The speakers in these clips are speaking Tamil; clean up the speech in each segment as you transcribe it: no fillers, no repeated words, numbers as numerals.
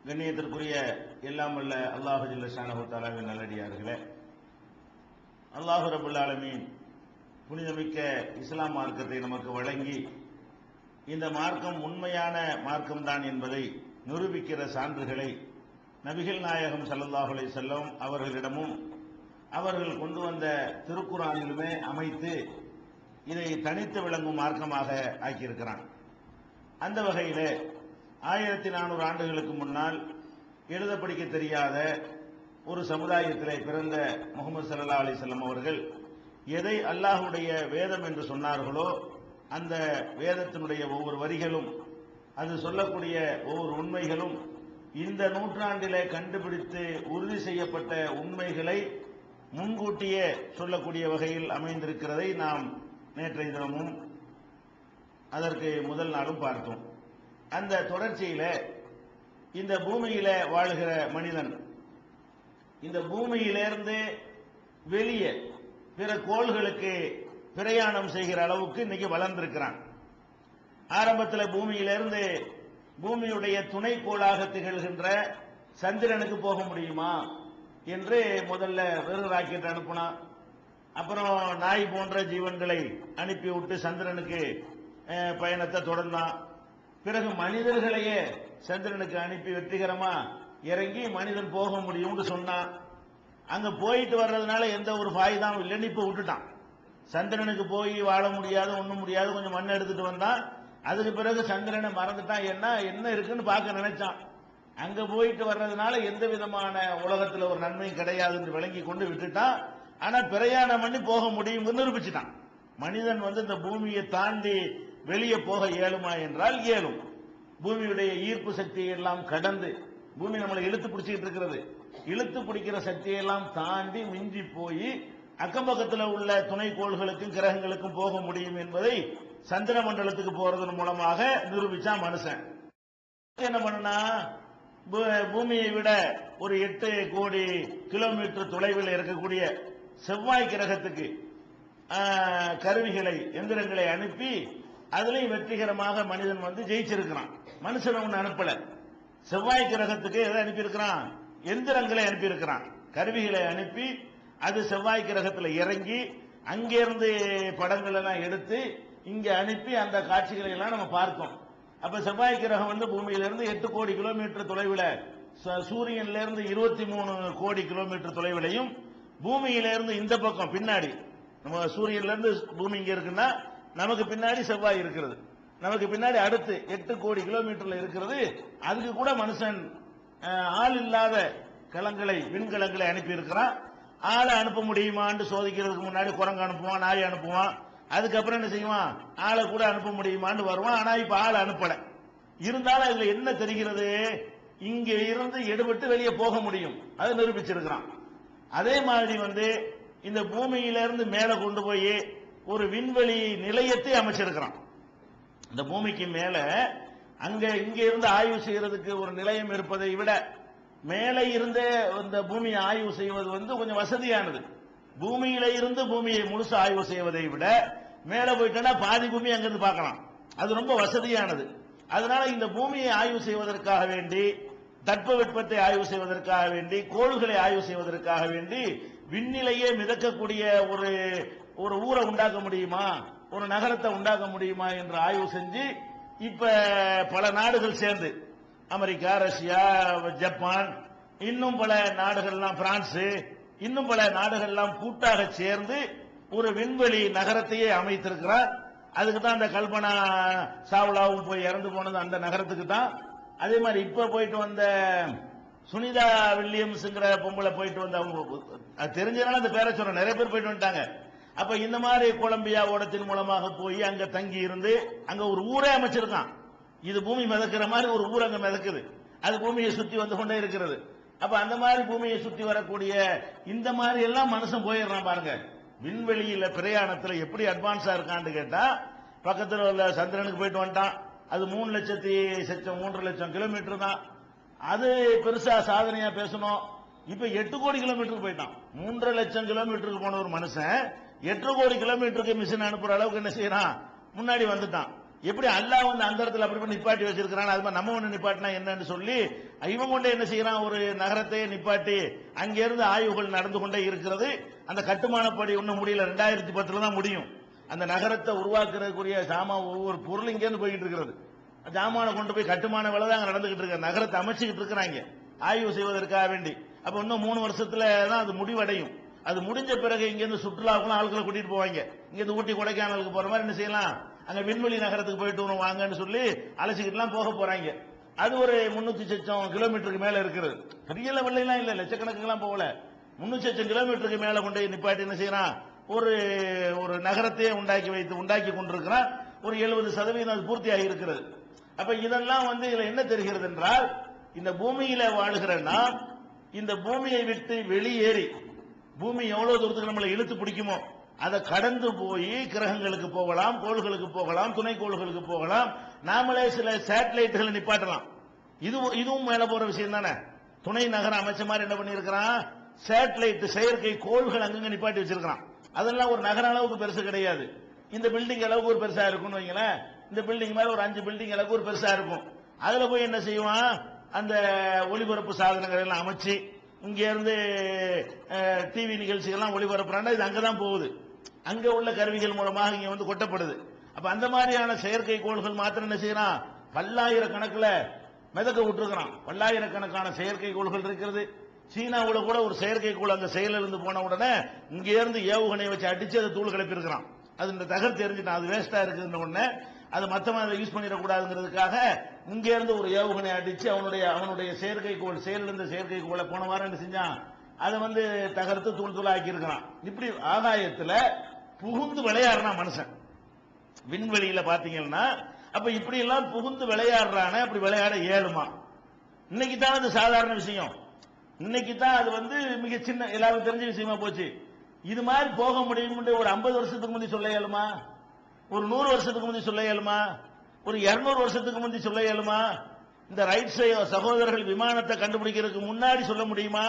கண்ணியத்திற்குரிய எல்லாம் வல்ல அல்லாஹு ஜல்ல ஷானஹு தஆலாவின் நல்லடியார்களே, அல்லாஹு ரப்பல் ஆலமீன் புனிதமிக்க இஸ்லாம் மார்க்கத்தை நமக்கு வழங்கி இந்த மார்க்கம் உண்மையான மார்க்கம்தான் என்பதை நிரூபிக்கிற சான்றுகளை நபிகள் நாயகம் ஸல்லல்லாஹு அலைஹி வஸல்லம் அவர்களிடமும் அவர்கள் கொண்டு வந்த திருக்குர்ஆனிலுமே அமைத்து இதை தனித்து விளங்கும் மார்க்கமாக ஆக்கியிருக்கிறான். அந்த வகையில் 1400 ஆண்டுகளுக்கு முன்னால் எழுத படிக்க தெரியாத ஒரு சமுதாயத்திலே பிறந்த முஹம்மது ஸல்லல்லாஹு அலைஹி வஸல்லம் அவர்கள் எதை அல்லாஹ்வுடைய வேதம் என்று சொன்னார்களோ அந்த வேதத்தினுடைய ஒவ்வொரு வரிகளும், அது சொல்லக்கூடிய ஒவ்வொரு உண்மைகளும் இந்த நூற்றாண்டிலே கண்டுபிடித்து உறுதி செய்யப்பட்ட உண்மைகளை முன்கூட்டியே சொல்லக்கூடிய வகையில் அமைந்திருக்கிறதை நாம் நேற்றைய தினமும் அதற்கு முதல் நாளும் பார்த்தோம். அந்த தொடர்ச்சியில இந்த பூமியில வாழ்கிற மனிதன் இந்த பூமியிலிருந்து வெளியே பிற கோள்களுக்கு பிரயாணம் செய்கிற அளவுக்கு இன்னைக்கு வளர்ந்திருக்கிறான். ஆரம்பத்தில் பூமியிலிருந்து பூமியுடைய துணைக்கோளாக திகழ்கின்ற சந்திரனுக்கு போக முடியுமா என்று முதல்ல வெறும் ராக்கெட் அனுப்பினான். அப்புறம் நாய் போன்ற ஜீவன்களை அனுப்பிவிட்டு சந்திரனுக்கு பயணத்தை தொடர்ந்தான். பிறகு மனிதர்களையே சந்திரனுக்கு அனுப்பி வெற்றிகரமா இறங்கி மனிதன் போக முடியும்னு சொன்னான். அங்க போயிட்டு வர்றதுனால எந்த ஒரு ஃபாயிதாவும் இல்லைன்னு இப்ப விட்டுட்டான். சந்திரனுக்கு போய் வாழ முடியாது, ஒண்ணும் முடியாது, கொஞ்சம் மண் எடுத்துட்டு வந்தான். அதுக்கு பிறகு சந்திரனை மறந்துட்டான். என்ன இருக்குன்னு பார்க்க நினைச்சான். அங்க போயிட்டு வர்றதுனால எந்த விதமான உலகத்துல ஒரு நன்மையும் கிடையாதுன்னு விளங்கி கொண்டு விட்டுட்டான். ஆனா பிரயாணம் பண்ணி போக முடியும் நிரூபிச்சுட்டான். மனிதன் இந்த பூமியை தாண்டி வெளியே போக இயலுமா என்றால் இயலும். பூமியுடைய ஈர்ப்பு சக்தியை எல்லாம் கடந்து, பூமி நம்மளை இழுத்து பிடிச்சிட்டு இருக்கிறது, இழுத்து பிடிக்கிற சக்தியை எல்லாம் தாண்டி மிஞ்சி போய் அக்கம் பக்கத்தில் உள்ள துணைக்கோள்களுக்கும் கிரகங்களுக்கும் போக முடியும் என்பதை சந்திர மண்டலத்துக்கு போறதன் மூலமாக நிரூபிச்சா மனுஷன். என்ன பண்ணா, பூமியை விட ஒரு 8 கோடி கிலோமீட்டர் தொலைவில் இருக்கக்கூடிய செவ்வாய் கிரகத்துக்கு கருவிகளை, எந்திரங்களை அனுப்பி அதுலயும் வெற்றிகரமாக மனிதன் ஜெயிச்சிருக்கிறான். மனுஷன் ஒண்ணு அனுப்பல, செவ்வாய் கிரகத்துக்கு எதை அனுப்பியிருக்கிறான்? எந்திரங்களை அனுப்பியிருக்கிறான், கருவிகளை அனுப்பி அது செவ்வாய் கிரகத்தில் இறங்கி அங்கிருந்து படங்கள் எல்லாம் எடுத்து இங்க அனுப்பி அந்த காட்சிகளை எல்லாம் நம்ம பார்த்தோம். அப்ப செவ்வாய் கிரகம் பூமியிலிருந்து 8 கோடி கிலோமீட்டர் தொலைவில், சூரியன்ல இருந்து 23 கோடி கிலோமீட்டர் தொலைவிலையும், பூமியிலிருந்து இந்த பக்கம் பின்னாடி, நம்ம சூரியன்ல இருந்து பூமி இங்க இருக்குன்னா நமக்கு பின்னாடி செவ்வாய் இருக்கிறது, நமக்கு பின்னாடி அடுத்து 8 கோடி கிலோமீட்டர்ல இருக்கிறது. அதுக்கு கூட மனுஷன் ஆள் இல்லாத கலங்களை, விண்கலங்களை அனுப்பி இருக்கிறான். ஆளை அனுப்ப முடியுமான்னு சோதிக்கிறதுக்கு முன்னாடி குரங்கு அனுப்புவான், நாய் அனுப்புவான். அதுக்கப்புறம் என்ன செய்வான், ஆளை கூட அனுப்ப முடியுமான்னு வருவான். ஆனா இப்ப ஆளை அனுப்பல. இருந்தாலும் அதுல என்ன தெரிகிறது, இங்க இருந்து எடுபட்டு வெளியே போக முடியும், அதை நிரூபிச்சிருக்கிறான். அதே மாதிரி இந்த பூமியிலிருந்து மேல கொண்டு போய் ஒரு விண்வெளி நிலையத்தை அமைச்சிருக்கிறான். இந்த பூமிக்கு மேல இங்க இருந்து ஆய்வு செய்யறதுக்கு ஒரு நிலையம் இருப்பதை விட மேலே இருந்தே இந்த பூமியை ஆய்வு செய்வது கொஞ்சம் வசதியானது. பூமியில இருந்து பூமியை முழுசு ஆய்வு செய்வதை விட மேல போயிட்டா பாதி பூமி அங்கிருந்து பார்க்கலாம், அது ரொம்ப வசதியானது. அதனால இந்த பூமியை ஆய்வு செய்வதற்காக வேண்டி, தட்பவெப்பத்தை ஆய்வு செய்வதற்காக வேண்டி, கோள்களை ஆய்வு செய்வதற்காக வேண்டி விண்ணிலேயே மிதக்கக்கூடிய ஒரு ஊரை உண்டாக்க முடியுமா, ஒரு நகரத்தை உண்டாக்க முடியுமா என்று ஆய்வு செஞ்சு இப்ப பல நாடுகள் சேர்ந்து, அமெரிக்கா, ரஷ்யா, ஜப்பான், இன்னும் பல நாடுகள்லாம், பிரான்ஸ், இன்னும் பல நாடுகள்லாம் கூட்டாக சேர்ந்து ஒரு விண்வெளி நகரத்தையே அமைத்திருக்கிறார். அதுக்கு தான் அந்த கல்பனா சாவ்லாவும் போய் இறந்து போனது அந்த நகரத்துக்கு தான். அதே மாதிரி இப்ப போயிட்டு வந்த சுனிதா வில்லியம்ஸ்ங்கிற பொம்பளை போயிட்டு வந்த, அவங்க தெரிஞ்சதுனால அந்த பேரை சொல்ற, நிறைய பேர் போயிட்டு வந்துட்டாங்க. அப்ப இந்த மாதிரி கொலம்பியா ஓடத்தின் மூலமாக போய் அங்க தங்கி இருந்து அங்க ஒரு ஊரே அமைச்சிருக்கான். இது பூமி மிதக்கிற மாதிரி ஒரு ஊர் அங்க மிதக்குது, அது பூமியை சுத்தி வந்து கொண்டே இருக்கிறது. அப்ப அந்த மாதிரி பூமியை சுத்தி வரக்கூடிய இந்த மாதிரி எல்லாம் மனுஷன் போயிடுறான் பாருங்க. விண்வெளியில பிரயாணத்துல எப்படி அட்வான்ஸா இருக்கான்னு கேட்டா, பக்கத்தில் உள்ள சந்திரனுக்கு போயிட்டு வந்துட்டான். அது 3,00,000 கிலோமீட்டர் தான். அது பெருசா சாதனையா பேசணும். இப்ப 8 கோடி கிலோமீட்டருக்கு போயிட்டான். 3,00,000 கிலோமீட்டருக்கு போன ஒரு மனுஷன் 8 கோடி கிலோமீட்டருக்கு மிஷின் அனுப்புற அளவுக்கு என்ன செய்யறான், முன்னாடி வந்துட்டான். எப்படி அல்லாஹ் வந்து அந்த இடத்துல அப்படி பண்ணி நிப்பாட்டி வச்சிருக்கிறான், அது மாதிரி நம்ம ஒண்ணு நிப்பாட்டினா என்னன்னு சொல்லி இவன் கொண்டே என்ன செய்யறான், ஒரு நகரத்தையே நிப்பாட்டி அங்கிருந்து ஆய்வுகள் நடந்து கொண்டே இருக்கிறது. அந்த கட்டுமானப்படி ஒன்னும் முடியல, 2010 தான் முடியும். அந்த நகரத்தை உருவாக்குறதுக்குரிய ஒவ்வொரு பொருள் இங்க இருந்து போய்கிட்டு இருக்கிறது. ஜாமான கொண்டு போய் கட்டுமான வேலை தான் நடந்துகிட்டு இருக்க, நகரத்தை அமைச்சுக்கிட்டு இருக்கிறாங்க ஆய்வு செய்வதற்காக வேண்டி. அப்ப இன்னும் 3 வருஷத்துல தான் அது முடிவடையும். அது முடிஞ்ச பிறகு இங்க இருந்து சுற்றுலாவுக்குலாம் ஆட்களை கூட்டிட்டு போவாங்க. இங்க இருந்து ஊட்டி கொடைக்கானலுக்கு போற மாதிரி என்ன செய்யலாம், அங்க விண்வெளி நகரத்துக்கு போயிட்டு வரும் வாங்கன்னு சொல்லி அழைச்சிக்கிட்டுலாம் போக போறாங்க. அது ஒரு 300 கிலோமீட்டருக்கு மேல இருக்கிறது. பெரிய லெவல்ல எல்லாம் இல்ல, லட்சக்கணக்குலாம் போகல. 300 கிலோமீட்டருக்கு மேல கொண்டு நிப்பாட்டி என்ன செய்யறான், ஒரு ஒரு நகரத்தையே உண்டாக்கி கொண்டிருக்கிறான். ஒரு 70% அது பூர்த்தியாகி இருக்கிறது. அப்ப இதெல்லாம் வந்து இதுல என்ன தெரிகிறது என்றால், இந்த பூமியில வாழுகிற நாம் இந்த பூமியை விட்டு வெளியேறி, பூமி எவ்வளவு தூரத்துக்கு நம்மளை இழுத்து பிடிக்குமோ அதை கடந்து போய் கிரகங்களுக்கு போகலாம், கோள்களுக்கு போகலாம், துணைக்கோள்களுக்கு போகலாம். நாமளே சில சேட்டலைட்டுகளை நிப்பாட்டலாம். இதுவும் மேல போற விஷயம் தானே. துணை நகரம் அமைச்ச மாதிரி என்ன பண்ணி இருக்கிறான், சேட்டலைட் செயற்கை கோள்கள் அங்கங்க நிப்பாட்டி வச்சிருக்கான். அதெல்லாம் ஒரு நகர அளவுக்கு பெருசு கிடையாது. இந்த பில்டிங் அளவுக்கு ஒரு பெருசா இருக்கும்னு வைங்களேன். இந்த பில்டிங் மேல ஒரு 5 பில்டிங் அளவுக்கு ஒரு பெருசா இருக்கும். அதுல போய் என்ன செய்வான், அந்த ஒளிபரப்பு சாதனங்கள் எல்லாம் அமைச்சு இங்க இருந்து டிவி நிகழ்ச்சிகள்லாம் ஒளிபரப்புறாங்க. இது அங்கதான் போகுது, அங்க உள்ள கருவிகள் மூலமாக இங்க வந்து கொட்டப்படுது. அப்ப அந்த மாதிரியான செயற்கை கோள்கள் மாத்திரம் என்ன செய்யறான், பல்லாயிரக்கணக்கில் மிதக்க விட்டுருக்கிறான். பல்லாயிரக்கணக்கான செயற்கை கோள்கள் இருக்கிறது. சீனாவுல கூட ஒரு செயற்கை கோள் அங்க செயலிருந்து போன உடனே இங்க இருந்து ஏவுகணை வச்சு அடிச்சு அதை தூள் கிளப்பி இருக்கிறான். அது இந்த தகர் தெரிஞ்சுட்டான், அது வேஸ்டா இருக்குன்னு உடனே அது மத்தவங்க அதை யூஸ் பண்ணிடக்கூடாதுங்கிறதுக்காக இங்க இருந்து ஒரு ஏவுகணை அடிச்சு அவனுடைய செயற்கைக்கோள் செயலிருந்த செயற்கைக்கோளை போன வாரம் என்ன செஞ்சான், அதை வந்து தகர்த்து தூள் தூளாக்கி இருக்கிறான். இப்படி ஆகாயத்துல புகுந்து விளையாடுறான் மனுஷன் விண்வெளியில பாத்தீங்கன்னா. அப்ப இப்படி எல்லாம் புகுந்து விளையாடுறானே, அப்படி விளையாட இயலுமா? இன்னைக்கு தான் அது சாதாரண விஷயம். இன்னைக்கு தான் அது வந்து மிக சின்ன எல்லாருக்கும் தெரிஞ்ச விஷயமா போச்சு. இது மாதிரி போக முடியும் ஒரு 50 வருஷத்துக்கு முந்தி சொல்ல இயலுமா? ஒரு 100 வருஷத்துக்கு முந்தி சொல்ல இயலுமா? ஒரு 200 வருஷத்துக்கு முந்தி சொல்ல இயலுமா? இந்த ரைட் சகோதரர்கள் விமானத்தை கண்டுபிடிக்கிறதுக்கு முன்னாடி சொல்ல முடியுமா?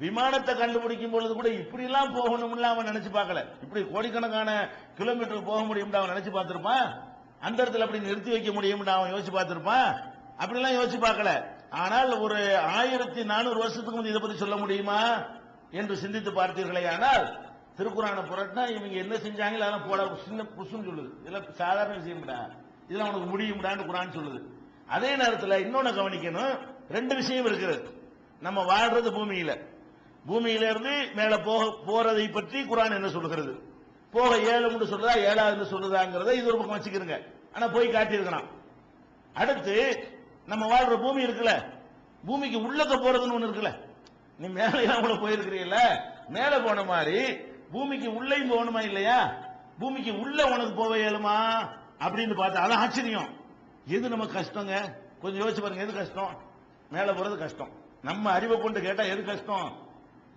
விமானத்தை கண்டுபிடிக்கும் பொழுது கூட இப்படி எல்லாம் போகணும்னு அவன் நினைச்சு பார்க்கல. இப்படி கோடிக்கணக்கான கிலோமீட்டர் போக முடியும் அவன் நினைச்சு பார்த்திருப்பான்? அந்த இடத்துல அப்படி நிறுத்தி வைக்க முடியும் அவன் யோசிச்சு பார்த்திருப்பான்? அப்படிலாம் யோசிச்சு பார்க்கல. ஆனால் ஒரு 1400 வருஷத்துக்கு முந்தி இதை பத்தி சொல்ல முடியுமா என்று சிந்தித்து பார்த்தீர்களே. ஆனால் திருக்குறான புரட்டினா இவங்க என்ன செஞ்சாங்க அதெல்லாம் போட சின்ன புசுன்னு சொல்லுது. இதெல்லாம் சாதாரண விஷயம்டா, இதெல்லாம் உனக்கு முடியும்டான்னு குரான் சொல்லுது. அதே நேரத்தில் இன்னொன்னு கவனிக்கணும், 2 விஷயம் இருக்கிறது. நம்ம வாழ்றது பூமியில இருந்து மேல போறதை பற்றி குரான் என்ன சொல்லுகிறது, போக 7 சொல்றதா 7வது சொல்லுதாங்கிறத இது ஒரு பக்கம் வச்சுக்கிறங்க. ஆனா போய் காட்டியிருக்கிறான். அடுத்து நம்ம வாழ்ற பூமி இருக்குல்ல, பூமிக்கு உள்ளக்க போறதுன்னு ஒண்ணு இருக்குல்ல. நீ மேல கூட போயிருக்கிறீல்ல, மேல போன மாதிரி பூமிக்கு உள்ளேயும் போகணுமா இல்லையா? பூமிக்கு உள்ள உனக்கு போக இயலுமா அப்படின்னு பார்த்தா அதான் ஆச்சரியம். எது நம்ம கஷ்டங்க, கொஞ்சம் யோசிச்சு பாருங்க. எது கஷ்டம்? மேல போறது கஷ்டம். நம்ம அறிவை கொண்டு கேட்டா எது கஷ்டம்?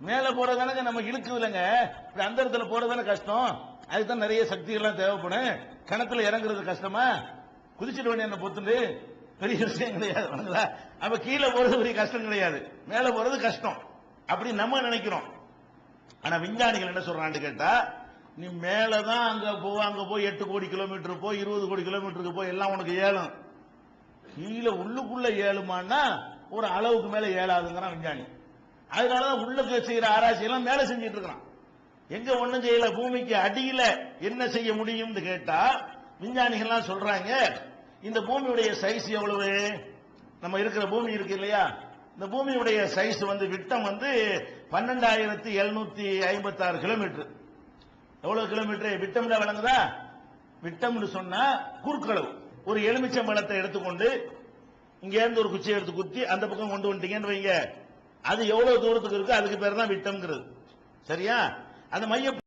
மேல போறதானங்க நம்ம இழுக்கு இல்லைங்க. இப்படி அந்த இடத்துல போறதானே கஷ்டம். அதுதான் நிறைய சக்தி எல்லாம் தேவைப்படும். கிணத்துல இறங்குறது கஷ்டமா? குதிச்சிட்டு வேண்டிய என்ன பொத்துண்டு பெரிய விஷயம் கிடையாது. அப்ப கீழே போறது பெரிய கஷ்டம் கிடையாது, மேல போறது கஷ்டம் அப்படி நம்ம நினைக்கிறோம். ஆனா விஞ்ஞானிகள் என்ன சொல்றான்னு கேட்டா, நீ மேலதான் அங்க போய் 8 கோடி கிலோமீட்டர் போய் 20 கோடி கிலோமீட்டருக்கு போய் எல்லாம் உனக்கு ஏழும். கீழே உள்ளுக்குள்ள ஏழுமான்னா ஒரு அளவுக்கு மேல ஏழாதுங்கிறான் விஞ்ஞானி. அதனாலதான் உள்ளுக்கு செய்யற ஆராய்ச்சி எல்லாம் மேல செஞ்சிட்டு இருக்கிறான். எங்க ஒண்ணும் செய்யல. பூமிக்கு அடியில என்ன செய்ய முடியும் கேட்டா விஞ்ஞானிகள் சொல்றாங்க, இந்த பூமியுடைய சைஸ் எவ்வளவு? நம்ம இருக்கிற பூமி இருக்கு இல்லையா, இந்த பூமியுடைய சைஸ் வந்து விட்டம் வந்து 12,756 கிலோமீட்டர். எவ்வளவு கிலோமீட்டர் விட்டம் விளங்குதா? விட்டம் சொன்னா குறுக்களவு. ஒரு எலுமிச்சம்பழத்தை எடுத்துக்கொண்டு இங்க இருந்து ஒரு குச்சியை எடுத்து குத்தி அந்த பக்கம் கொண்டு வந்துட்டீங்கன்னு வைங்க, அது எவ்வளவு தூரத்துக்கு இருக்கு அதுக்கு பேர் தான் விட்டம்ங்கிறது. சரியா? அந்த மைய